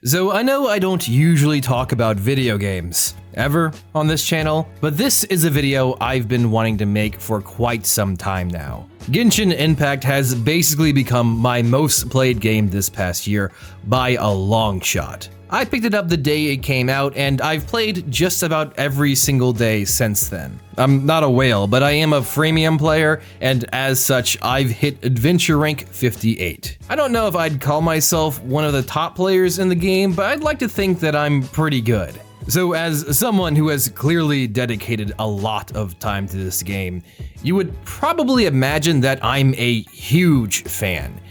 So I know I don't usually talk about video games, ever, on this channel, but this is a video I've been wanting to make for quite some time now. Genshin Impact has basically become my most played game this past year by a long shot. I picked it up the day it came out, and I've played just about every single day since then. I'm not a whale, but I am a freemium player, and as such, I've hit Adventure Rank 58. I don't know if I'd call myself one of the top players in the game, but I'd like to think that I'm pretty good. So as someone who has clearly dedicated a lot of time to this game, you would probably imagine that I'm a huge fan.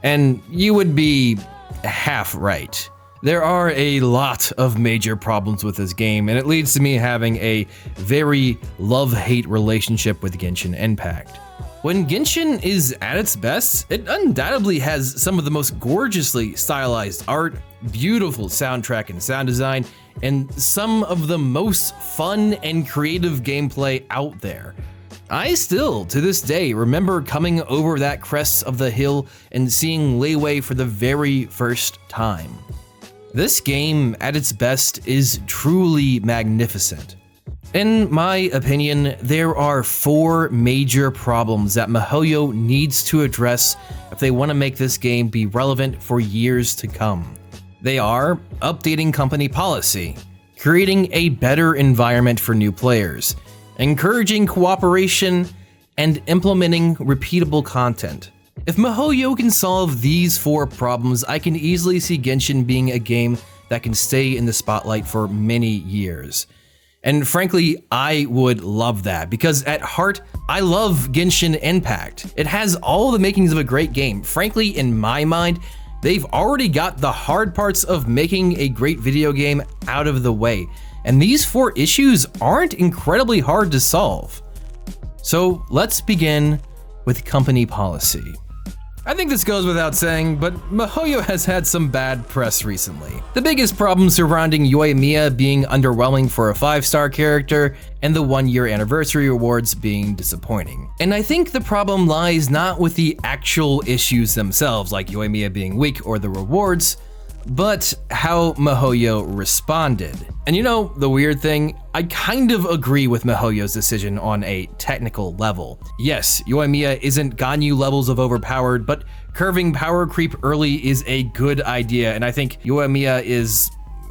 And you would be half right. There are a lot of major problems with this game, and it leads to me having a very love-hate relationship with Genshin Impact. When Genshin is at its best, it undoubtedly has some of the most gorgeously stylized art, beautiful soundtrack and sound design, and some of the most fun and creative gameplay out there. I still, to this day, remember coming over that crest of the hill and seeing Lei Wei for the very first time. This game, at its best, is truly magnificent. In my opinion, there are 4 major problems that miHoYo needs to address if they want to make this game be relevant for years to come. They are updating company policy, creating a better environment for new players, encouraging cooperation, and implementing repeatable content. If miHoYo can solve these 4 problems, I can easily see Genshin being a game that can stay in the spotlight for many years. And frankly, I would love that, because at heart, I love Genshin Impact. It has all the makings of a great game. Frankly, in my mind, they've already got the hard parts of making a great video game out of the way. And these 4 issues aren't incredibly hard to solve. So let's begin with company policy. I think this goes without saying, but miHoYo has had some bad press recently. The biggest problem surrounding Yoimiya being underwhelming for a 5-star character, and the 1-year anniversary rewards being disappointing. And I think the problem lies not with the actual issues themselves, like Yoimiya being weak or the rewards, but how miHoYo responded. And you know, the weird thing, I kind of agree with miHoYo's decision on a technical level. Yes, Yoimiya isn't Ganyu levels of overpowered, but curving power creep early is a good idea, and I think Yoimiya is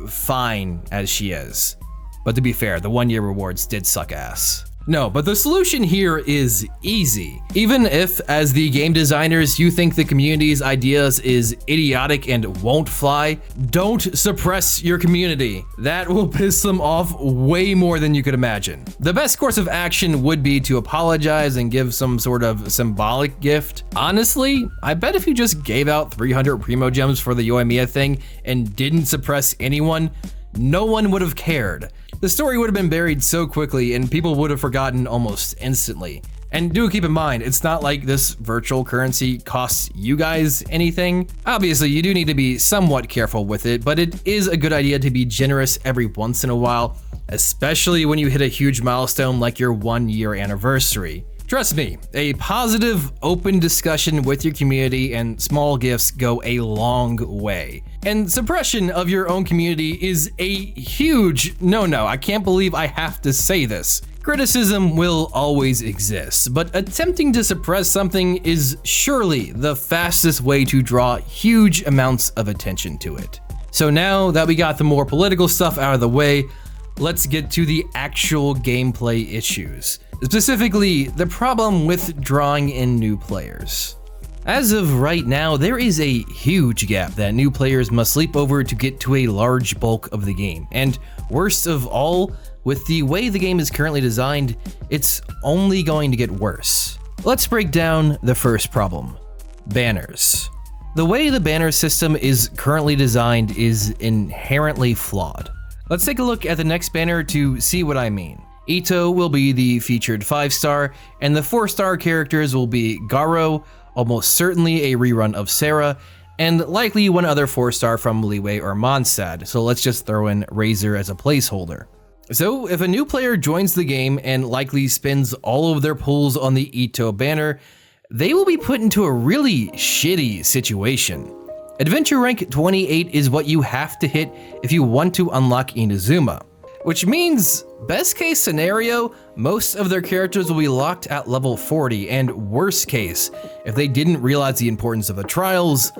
fine as she is. But to be fair, the 1-year rewards did suck ass. No, but the solution here is easy. Even if, as the game designers, you think the community's ideas is idiotic and won't fly, don't suppress your community. That will piss them off way more than you could imagine. The best course of action would be to apologize and give some sort of symbolic gift. Honestly, I bet if you just gave out 300 Primo Gems for the Yoimiya thing and didn't suppress anyone, no one would have cared. The story would have been buried so quickly and people would have forgotten almost instantly. And do keep in mind, it's not like this virtual currency costs you guys anything. Obviously, you do need to be somewhat careful with it, but it is a good idea to be generous every once in a while, especially when you hit a huge milestone like your 1-year anniversary. Trust me, a positive, open discussion with your community and small gifts go a long way. And suppression of your own community is a huge no-no. I can't believe I have to say this. Criticism will always exist, but attempting to suppress something is surely the fastest way to draw huge amounts of attention to it. So now that we got the more political stuff out of the way, let's get to the actual gameplay issues. Specifically, the problem with drawing in new players. As of right now, there is a huge gap that new players must leap over to get to a large bulk of the game. And worst of all, with the way the game is currently designed, it's only going to get worse. Let's break down the first problem: banners. The way the banner system is currently designed is inherently flawed. Let's take a look at the next banner to see what I mean. Ito will be the featured 5-star, and the 4-star characters will be Garo, almost certainly a rerun of Sarah, and likely one other 4-star from Lei Wei or Mondstadt, so let's just throw in Razor as a placeholder. So if a new player joins the game and likely spends all of their pulls on the Ito banner, they will be put into a really shitty situation. Adventure rank 28 is what you have to hit if you want to unlock Inazuma, which means, best case scenario, most of their characters will be locked at level 40, and worst case, if they didn't realize the importance of the trials,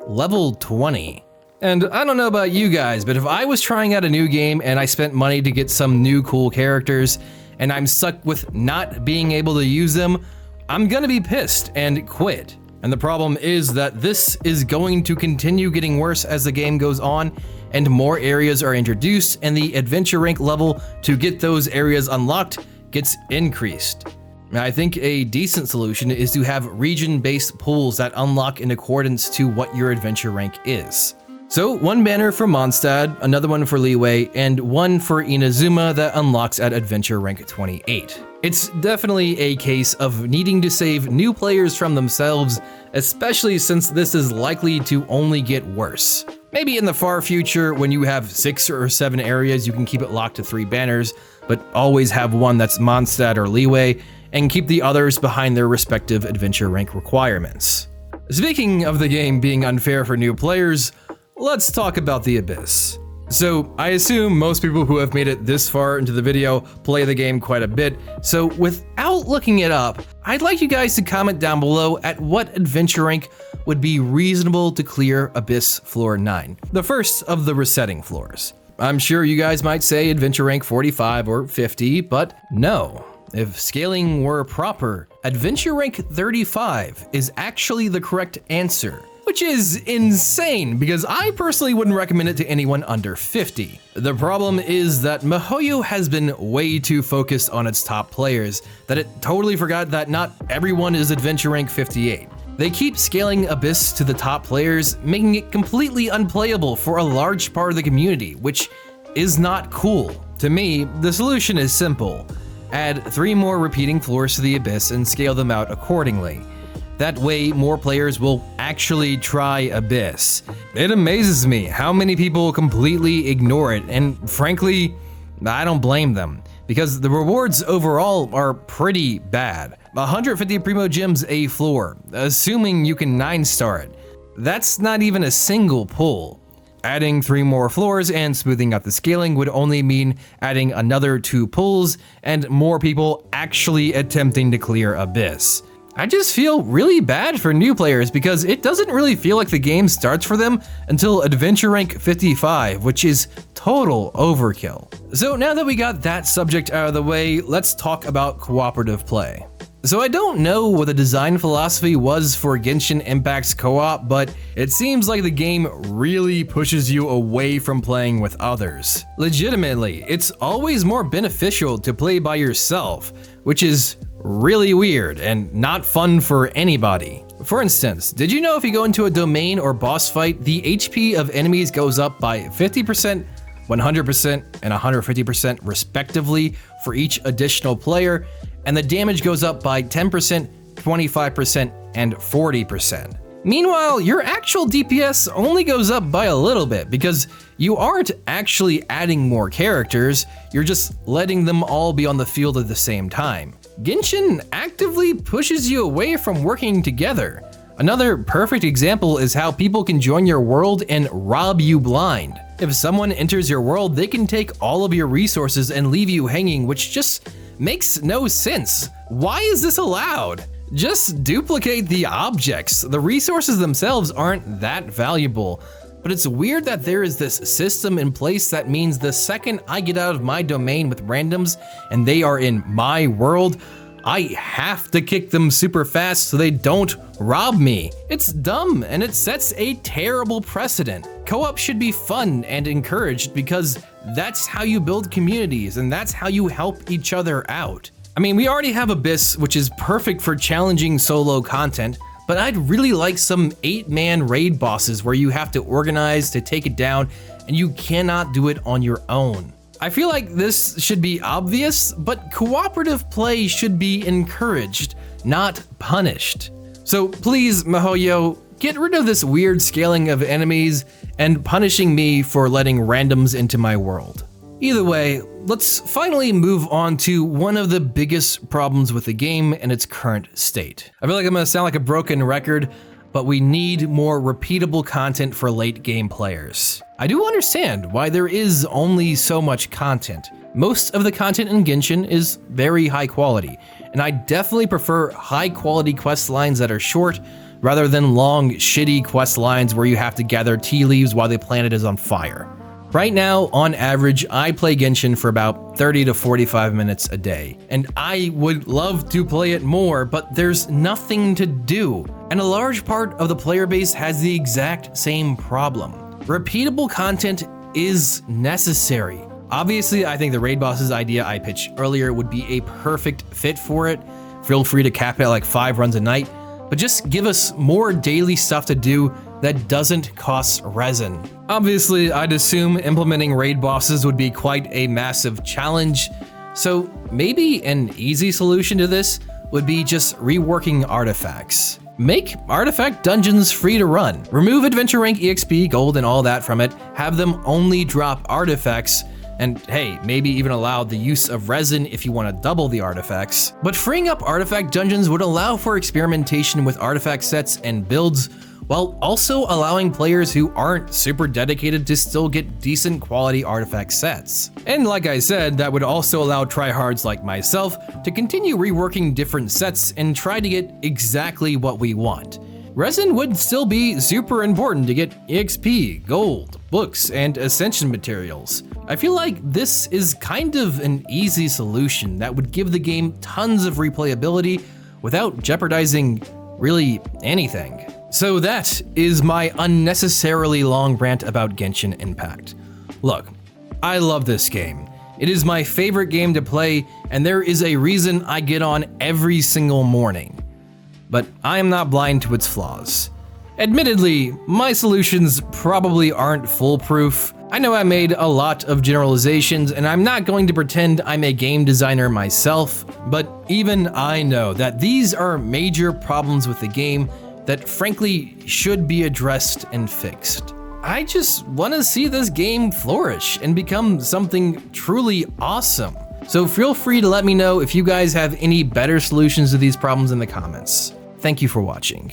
level 20. And I don't know about you guys, but if I was trying out a new game and I spent money to get some new cool characters, and I'm stuck with not being able to use them, I'm gonna be pissed and quit. And the problem is that this is going to continue getting worse as the game goes on and more areas are introduced and the adventure rank level to get those areas unlocked gets increased. I think a decent solution is to have region-based pools that unlock in accordance to what your adventure rank is. So one banner for Mondstadt, another one for Liyue, and one for Inazuma that unlocks at adventure rank 28. It's definitely a case of needing to save new players from themselves, especially since this is likely to only get worse. Maybe in the far future, when you have 6 or 7 areas, you can keep it locked to 3 banners, but always have one that's Mondstadt or Liyue, and keep the others behind their respective adventure rank requirements. Speaking of the game being unfair for new players, let's talk about the Abyss. So I assume most people who have made it this far into the video play the game quite a bit, so without looking it up, I'd like you guys to comment down below at what adventure rank would be reasonable to clear Abyss Floor 9, the first of the resetting floors. I'm sure you guys might say adventure rank 45 or 50, but no. If scaling were proper, adventure rank 35 is actually the correct answer. Which is insane, because I personally wouldn't recommend it to anyone under 50. The problem is that miHoYo has been way too focused on its top players that it totally forgot that not everyone is adventure rank 58. They keep scaling Abyss to the top players, making it completely unplayable for a large part of the community, which is not cool. To me, the solution is simple. Add 3 more repeating floors to the Abyss and scale them out accordingly. That way, more players will actually try Abyss. It amazes me how many people completely ignore it, and frankly, I don't blame them, because the rewards overall are pretty bad. 150 Primo Gems a floor, assuming you can 9-star it. That's not even a single pull. Adding 3 more floors and smoothing out the scaling would only mean adding another 2 pulls and more people actually attempting to clear Abyss. I just feel really bad for new players because it doesn't really feel like the game starts for them until adventure rank 55, which is total overkill. So now that we got that subject out of the way, let's talk about cooperative play. So I don't know what the design philosophy was for Genshin Impact's co-op, but it seems like the game really pushes you away from playing with others. Legitimately, it's always more beneficial to play by yourself, which is really weird and not fun for anybody. For instance, did you know if you go into a domain or boss fight, the HP of enemies goes up by 50%, 100%, and 150% respectively for each additional player, and the damage goes up by 10%, 25%, and 40%. Meanwhile, your actual DPS only goes up by a little bit because you aren't actually adding more characters, you're just letting them all be on the field at the same time. Genshin actively pushes you away from working together. Another perfect example is how people can join your world and rob you blind. If someone enters your world, they can take all of your resources and leave you hanging, which just makes no sense. Why is this allowed? Just duplicate the objects. The resources themselves aren't that valuable, but it's weird that there is this system in place that means the second I get out of my domain with randoms and they are in my world, I have to kick them super fast so they don't rob me. It's dumb and it sets a terrible precedent. Co-op should be fun and encouraged because that's how you build communities and that's how you help each other out. I mean, we already have Abyss, which is perfect for challenging solo content, but I'd really like some 8-man raid bosses where you have to organize to take it down and you cannot do it on your own. I feel like this should be obvious, but cooperative play should be encouraged, not punished. So please, miHoYo, get rid of this weird scaling of enemies and punishing me for letting randoms into my world. Either way, let's finally move on to one of the biggest problems with the game and its current state. I feel like I'm gonna sound like a broken record. but we need more repeatable content for late game players. I do understand why there is only so much content. Most of the content in Genshin is very high quality, and I definitely prefer high quality quest lines that are short rather than long, shitty quest lines where you have to gather tea leaves while the planet is on fire. Right now, on average, I play Genshin for about 30 to 45 minutes a day, and I would love to play it more, but there's nothing to do. And a large part of the player base has the exact same problem. Repeatable content is necessary. Obviously, I think the raid bosses idea I pitched earlier would be a perfect fit for it. Feel free to cap it at like 5 runs a night, but just give us more daily stuff to do that doesn't cost resin. Obviously, I'd assume implementing raid bosses would be quite a massive challenge, so maybe an easy solution to this would be just reworking artifacts. Make artifact dungeons free to run. Remove adventure rank EXP, gold, and all that from it. Have them only drop artifacts, and hey, maybe even allow the use of resin if you want to double the artifacts. But freeing up artifact dungeons would allow for experimentation with artifact sets and builds, while also allowing players who aren't super dedicated to still get decent quality artifact sets. And like I said, that would also allow tryhards like myself to continue reworking different sets and try to get exactly what we want. Resin would still be super important to get EXP, gold, books, and ascension materials. I feel like this is kind of an easy solution that would give the game tons of replayability without jeopardizing really anything. So that is my unnecessarily long rant about Genshin Impact. Look, I love this game. It is my favorite game to play, and there is a reason I get on every single morning. But I am not blind to its flaws. Admittedly, my solutions probably aren't foolproof. I know I made a lot of generalizations, and I'm not going to pretend I'm a game designer myself, but even I know that these are major problems with the game that frankly should be addressed and fixed. I just want to see this game flourish and become something truly awesome. So feel free to let me know if you guys have any better solutions to these problems in the comments. Thank you for watching.